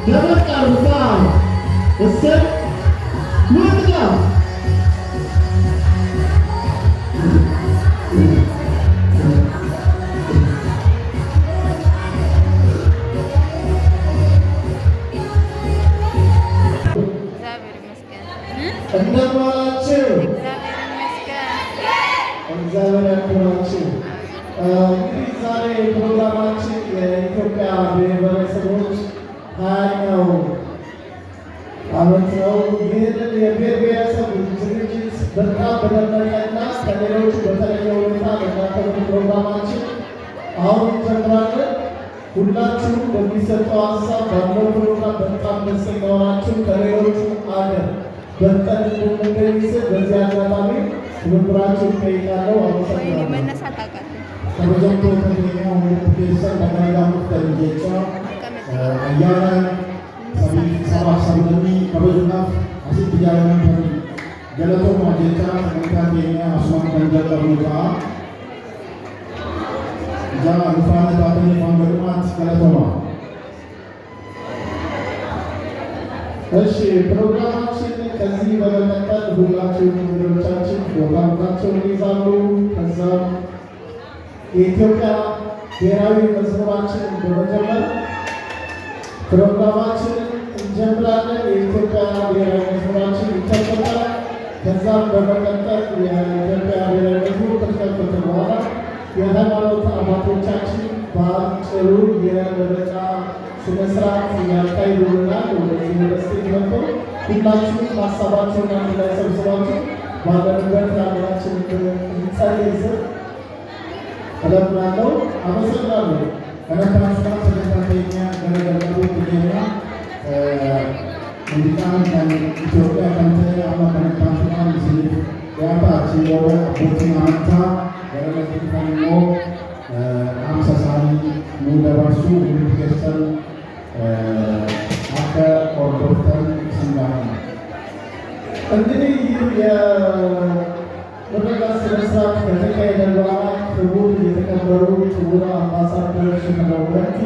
ደበቃ ሩፋ እስር ወጥታ እንደማላችሁ እግዚአብሔር ያክብራችሁ። እንግዲህ ዛሬ ፕሮግራማችን የኢትዮጵያ ብሔረሰቦች 20ኛው ዓመት ነው። ይህንን የብሔር ብሔረሰብ ዝግጅት በጣም በደመቀና ከሌሎቹ በተለየ ሁኔታ በናከብር ፕሮግራማችን አሁን እንጀምራለን። ሁላችሁም በሚሰጠው ሀሳብ ባለው ፕሮግራም በጣም ደስተኛ ሆናችሁ ከሌሎቹ አገር በጠን እንድንገኝ ስል በዚህ አጋጣሚ ትብብራችሁ ይጠይቃለሁ። አመሰግናለሁ። ከበጀምቶ ተገኘ ሁለትቤተሰብ በጋጋ ሙፍተር ጀቻ አያና ሰባ ሰብለሚ ከበዙናፍ አሲት ጃለመን ገለቶ ማጀቻ ሰገንታ ኬኛ አስማን ገንዘቀሩታ ጃ ሩፋነ ታተኒ ማንገድማት ገለቶማ። እሺ ፕሮግራማችን ከዚህ በመቀጠል ሁላችሁም እንግዶቻችን ቦታቸውን ይይዛሉ። ከዛም የኢትዮጵያ ብሔራዊ መዝሙራችን በመጀመር ፕሮግራማችንን እንጀምራለን። የኢትዮጵያ ብሔራዊ መዝሙራችን ይከፈታል። ከዛም በመቀጠል የኢትዮጵያ ብሔራዊ መዝሙር ከተከፈተ በኋላ የሃይማኖት አባቶቻችን በአጭሩ የምረቃ ስነስርዓት ያካሂዱልናል። ወደዚህ ዩኒቨርሲቲ መጥቶ ሁላችሁም ሀሳባችሁን አንድ ላይ ሰብስባችሁ ባለንበት ለሀገራችን እንጸልይ ስል እለምናለሁ። አመሰግናለሁ። ከነታንሱና ስለታተኛ ገረገረቡ ትገኛ እንዲቃን ኢትዮጵያ ከንተ አማ ከነታንሱና ምስል ያታ ሲወረ ቦቲን አመታ ገረገረቡ ከንሞ አምሳሳኒ ሙደባሱ ሁሉትገሰል አከ ኦርዶክተር ስንጋር እንግዲህ የምረቃ ስነስርዓት ከተካሄደ በኋላ ክቡር የተከበሩ ክቡር አምባሳደር ሽፈራው ረቲ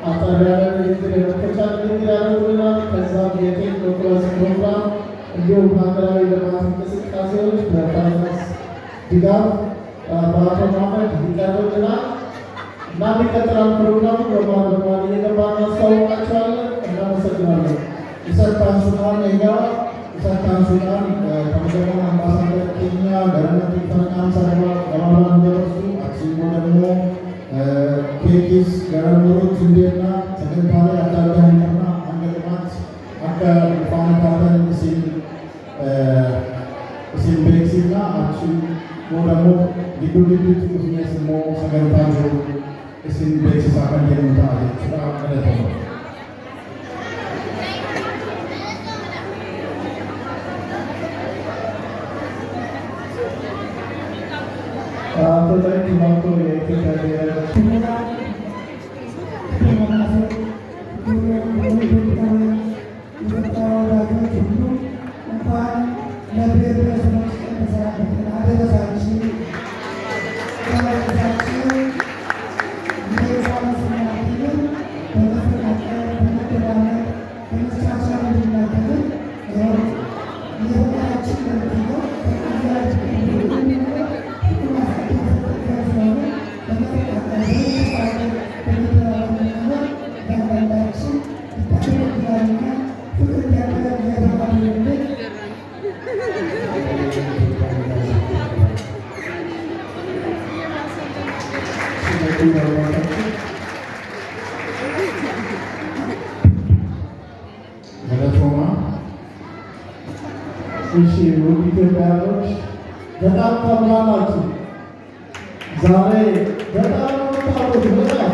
አጠር ያለ ንግግር የመክፈቻ ንግግር ያደርጉልናል። ከዛም የቴክኖክራሲ ፕሮግራም እንዲሁም ሀገራዊ ልማት እንቅስቃሴዎች በፋይናንስ ድጋፍ በአቶ መሐመድ ይቀርብልናል እና የሚቀጥላል ፕሮግራሙ በማለማል እየገባ እናስታውቃቸዋለን። እናመሰግናለን። ይሰጣን ሱዳን ጋ ይሰጣን ሱዳን ከመጀመሪያ አምባሳደር ኬኛ ገረነት ፈረቃን ሰረባ ገባባ እንደረሱ አክሲሞ ደግሞ ኬኪስ ገረምሮት እንዴና ሰገንታሪ አዳዳይና አንገጥማት አከ ፋነታተን ሲል ቤክሲና አክሲሞ ደግሞ ጊዱ ጊዱ ትኩስኔ ስሞ ሰገንታቸው isin beeksisa kan jennu ta'a jechuudha. Galatoomaa. Total Timato እሺ ውድ ኢትዮጵያውያኖች በጣም ታምራላችሁ። ዛሬ በጣም ታምሩ በጣም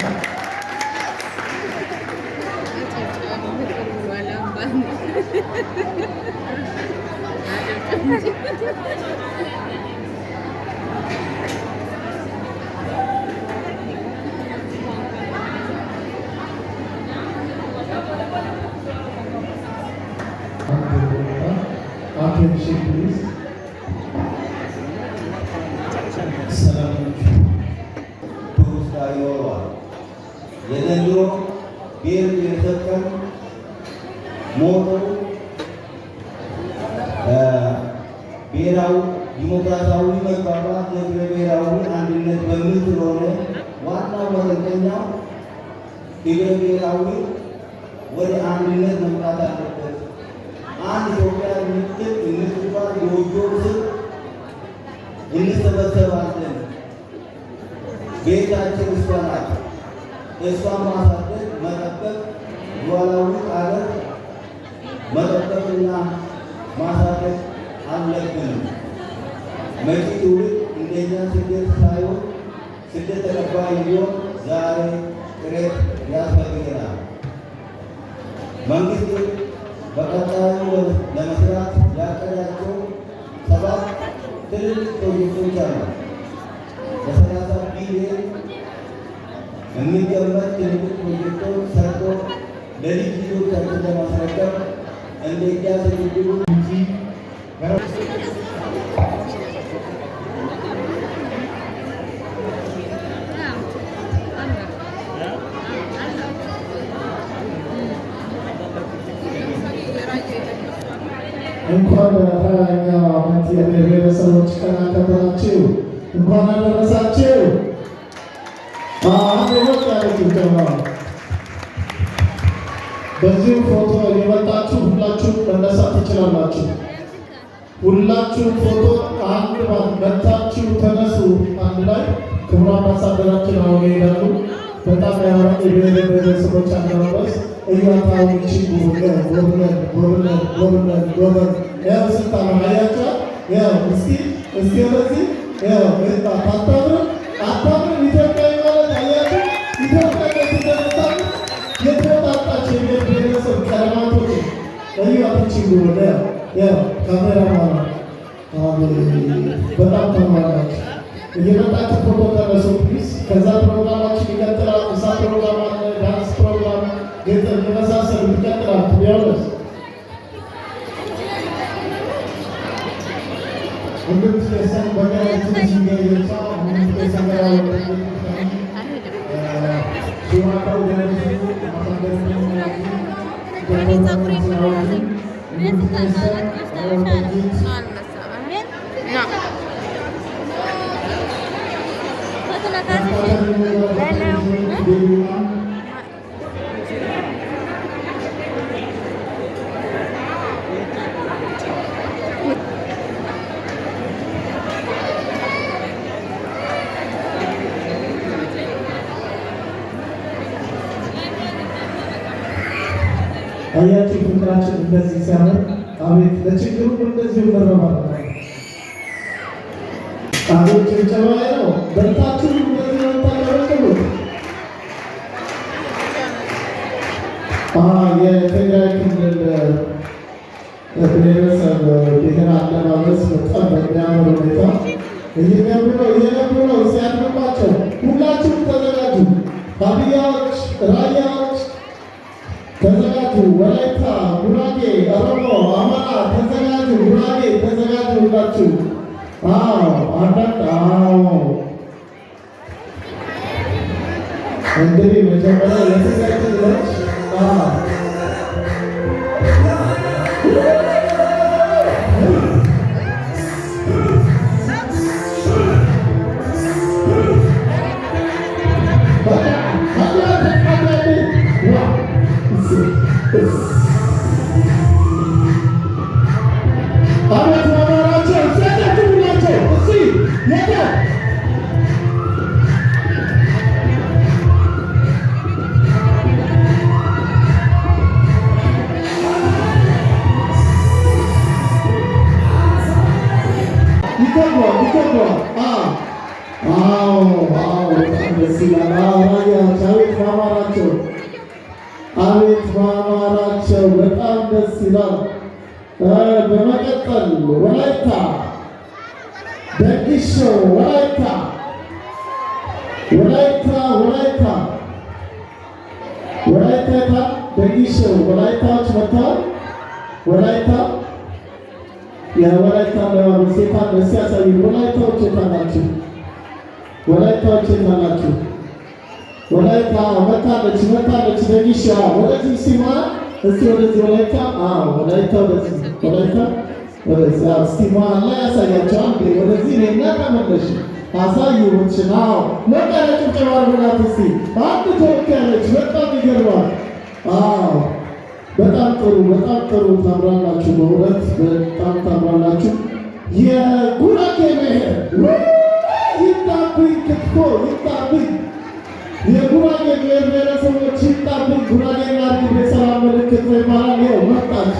Attention please. የዘንድሮ ብሔር ብሔረሰብ ቀን ሞቶ ብሔራዊ ዲሞክራሲያዊ መግባባት ለህብረ ብሔራዊ አንድነት በሚል ስለሆነ ዋናው መጠንቀኛው ህብረ ብሔራዊ ወደ አንድነት መምጣት አለበት። አንድ ኢትዮጵያ የምትባል የጎጆ ስር እንሰበሰባለን። ቤታችን እሷ ናት። እሷን ማሳደግ፣ መጠበቅ፣ ሉዓላዊት ሀገር መጠበቅና ማሳደግ አለብን። መጪ ትውልድ እንደኛ ስደት ሳይሆን ስደት ተቀባይ እንዲሆን ዛሬ ጥረት ያስፈልገናል። መንግስት በቀጣዩ ለመስራት ያቀዳቸው 7 ትልልቅ ፕሮጀክቶች አሉ። በ30 ቢሊዮን የሚገመት ትልልቅ ፕሮጀክቶች ሰርቶ ለልጅ ልጆቻችን ለማስረከብ እንደኛ ስድድሩ እንጂ እንኳን ለሃያኛው ዓመት የብሔር ብሔረሰቦች ቀን አከበራችሁ። እንኳን አደረሳችሁ። አንድ ወጥ ያለ ጭብጨባ። በዚህ ፎቶ የመጣችሁ ሁላችሁ መነሳት ትችላላችሁ። ሁላችሁ ፎቶ አንድ መታችሁ ተነሱ። አንድ ላይ ክቡር አምባሳደራችን አሁን ይሄዳሉ። በጣም ያምራል። የብሔር ብሔረሰቦች አለባበስ እያታውቺ ጎበን ያው ስታማ አያቸው ያው እስኪ በዚህ ያው አታምርም ኢትዮጵያዊ ማለት አያቸው ኢትዮጵያዊነት እንደመጣ የተወጣጣች የብሔር ብሔረሰብ ቀለማቶች እያታውቺ ጎበን ያው ካሜራ ማለት በጣም ተማራችሁ። እየመጣችሁ ፎቶ ተነሱ ፕሊዝ። ከዛ ፕሮግራማችን ይቀጥላል። እሳ ፕሮግራም አለ፣ ዳንስ ፕሮግራም ግጥም የመሳሰሉ ይቀጥላል። ቢያውስ ሁሉም ስለሰን በጋራችን ሲገኝታ ሁሉም ስለሰንገራ ሲዋታው ደረሱ ማሳደረው አያችሁ ፍቅራችን እንደዚህ ሲያምር አቤት ለችግሩ እንደዚህ መረባረብ አቤት ጭብጨባ ነው። በርታችሁ እንደዚህ ወጣላችሁ። የትግራይ ክልል ብሔረሰብ ብሔር አለባበስ በጣም በሚያምር ሁኔታ እየነበሩ ነው ሲያድርባቸው። ሁላችሁም ተዘጋጁ። ሀዲያዎች፣ ራያዎች ተዘጋጁ። ወላይታ፣ ጉራጌ፣ ኦሮሞ፣ አማራ ተዘጋጁ። ጉራጌ ተዘጋጁ። ሁላችሁ እንግዲህ መጀመሪያ የትግራይ ክልሎች አቤት ማማራቸው በጣም ደስ ይላል። በመቀጠል ወላይታ ደግሾ ወላይታ ደግሾ ወላይታዎች መጥተዋል። ወላይታ የወላይታ አለባበስ የታለ? እስኪ ያሳዩ። ወላይታዎች የታላችሁ? ወላይታዎች የታላችሁ? ወላይታ መታለች። ደግሻ ወደዚህ ሲማ እስቲ ወደዚህ ወላይታ፣ ወላይታ ወደዚህ፣ ወላይታ ወደዚህ። እስቲ መሀል ላይ ያሳያቸዋል። ወደዚህ ነና ተመለሽ አሳዩች ነው ለቀረጭ ጨዋሩላት። እስቲ አንድ ተወካዮች በጣም ይገርማል። በጣም ጥሩ ታምራላችሁ። በእውነት በጣም ታምራላችሁ። የጉራጌ ብሔር ይጣብኝ፣ ክትፎ ይጣብኝ፣ የጉራጌ ብሔር ብሔረሰቦች ይጣብኝ። ጉራጌና አርግቤ ሰላም ምልክት ይባላል። ይኸው መጣች።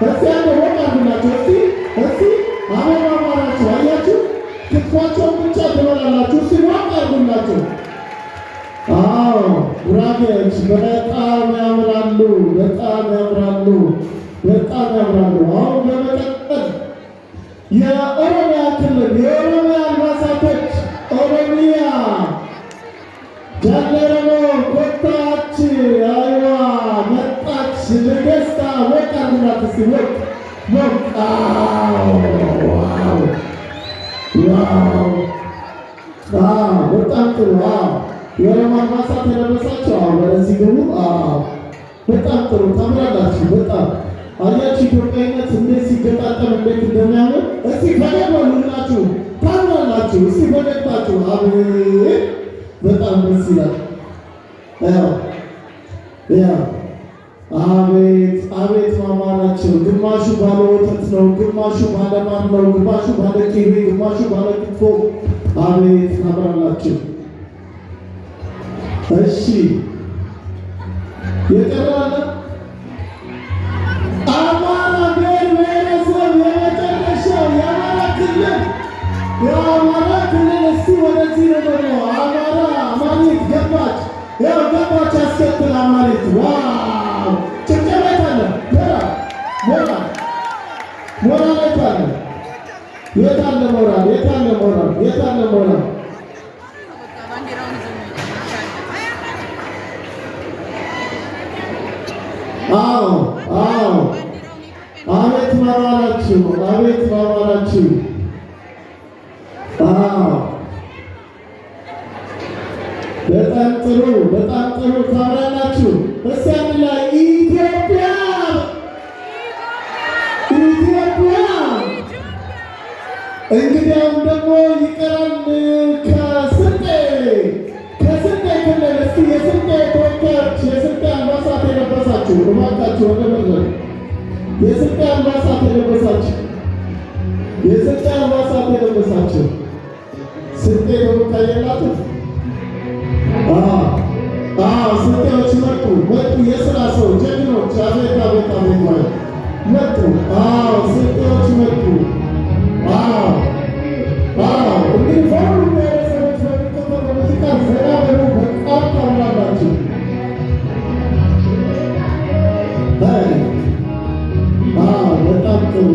እስቲ አንድ ሆቅ አድርጉላቸው። እስቲ አበባ ማራቸው። አያችሁ፣ ክትፏቸውን ብቻ ትበላላችሁ። እስቲ ሆቅ አድርጉላቸው። ጉራጌዎች በጣም ያምራሉ፣ በጣም ያምራሉ፣ በጣም ያምራሉ። አሁን በመቀጠል የኦሮሚያ ክልል የኦሮሚያ አልባሳቶች ኦሮሚያ ጃለረሞ ኮታች አይዋ መጣች ለደስታ ወጣ ብላት እስቲ ወጣ በጣም ጥሩ የኦሮሞ አልባሳት የለበሳቸው ወደዚህ ግቡ። በጣም ጥሩ ታምራላችሁ። በጣም አያችሁ ኢትዮጵያዊነት እንዴት ሲገጣጠም እንዴት እንደሚያምር። እስቲ ፈገግ በሉላችሁ፣ ታምራላችሁ። እስቲ ፈገግታችሁ አቤት በጣም ደስ ይላል። አቤት ማማራቸው። ግማሹ ባለ ወተት ነው፣ ግማሹ ባለ ማር ነው፣ ግማሹ ባለ ቅቤ፣ ግማሹ ባለ ክትፎ። አቤት ታምራላችሁ። እሺ የቀረዋለ አማራ ብሔር ብሔረሰብ የመጨረሻው የአማራ ክልል እስቲ ወደዚህ ነው ደግሞ አማሪት ገባች። ያው ገባች ያስከትል አማሪት። ዋው ጭብጨባ አለ። ሞራል አይታለ። የታለ ሞራል? አቤት ማማራችሁ። በጣም ጥሩ ታምራላችሁ። እስቲ አንድ ላይ ኢትዮጵያ። እንግዲያውም ደግሞ ይቀራል ከስልጤ ክልል። እስቲ የስልጤ ተወካዮች የስልጤ አልባሳት የለበሳችሁ እባካችሁ ወደ መድረክ የስልጤ አልባሳት የለበሳችሁ ስልጤ ተወካይ የላትም። ስልጤዎች መጡ። የስራ ሰው ጀግኖች አቤት መጡ። ስልጤዎች መጡ። እንግዲህ በሁሉ ብሔረሰቦች በሚከፈል ሙዚቃ ዘና በሉ። በጣም ታምራላችሁ። በጣም ጥሩ